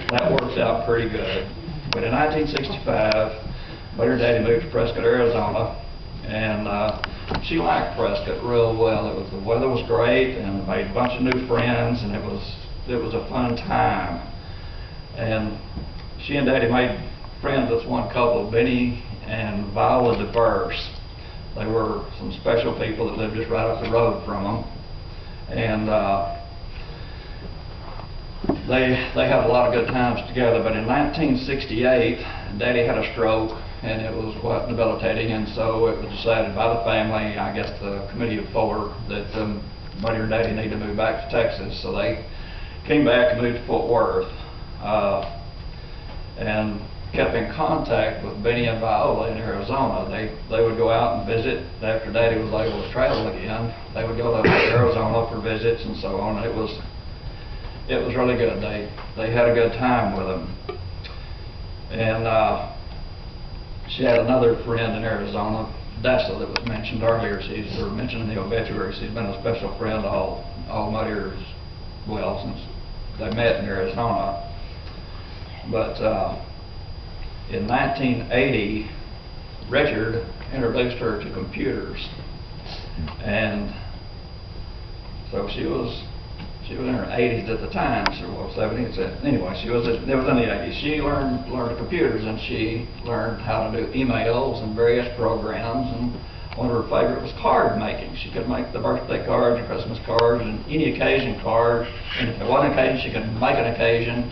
that works out pretty good. But in 1965, Buddy and Daddy moved to Prescott, Arizona, and she liked Prescott real well. The weather was great, and made a bunch of new friends, and it was a fun time. And she and Daddy made friends with one couple, Benny and Viola DeVerse. They were some special people that lived just right up the road from them, and they had a lot of good times together. But in 1968, Daddy had a stroke, and it was quite debilitating, and so it was decided by the family, I guess the committee of four, that Buddy and Daddy need to move back to Texas. So they came back and moved to Fort Worth, and kept in contact with Benny and Viola in Arizona. They would go out and visit after Daddy was able to travel again. They would go to Arizona for visits and so on. It was really good. They had a good time with them. And she had another friend in Arizona, Dessa, that was mentioned earlier. She's mentioned in the obituary. She's been a special friend to all Muddyers, well, since they met in Arizona. But in 1980, Richard introduced her to computers, and so she was in her 80s at the time, well, 70s. Anyway, it was in the 80s. She learned computers, and she learned how to do emails and various programs. And one of her favorite was card making. She could make the birthday cards, and Christmas cards, and any occasion card. And if there wasn't an occasion, she could make an occasion,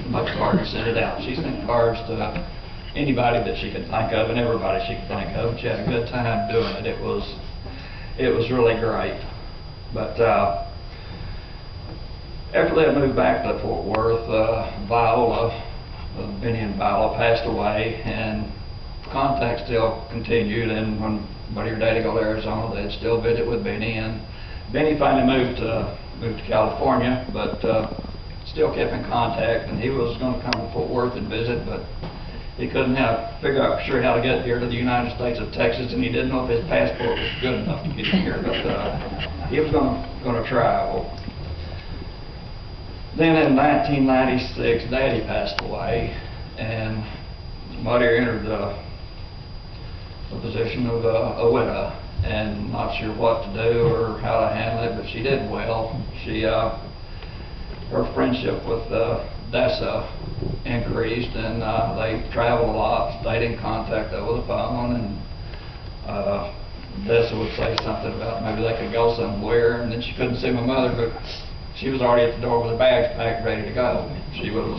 make a card and send it out. She sent cards to anybody that she could think of and everybody she could think of. She had a good time doing it. It was really great. But after they moved back to Fort Worth, Benny and Viola passed away, and contact still continued. And when Buddy or Daddy go to Arizona, they'd still visit with Benny. And Benny finally moved to California, but still kept in contact. And he was going to come to Fort Worth and visit, but he couldn't figure out for sure how to get here to the United States of Texas, and he didn't know if his passport was good enough to get here. But he was going to travel. Then in 1996, Daddy passed away, and Muddy entered the position of a widow, and not sure what to do or how to handle it, but she did well. Her friendship with Dessa increased, and they traveled a lot, stayed in contact over the phone, and Dessa would say something about maybe they could go somewhere, and then she couldn't see my mother, but she was already at the door with her bags packed, ready to go. She was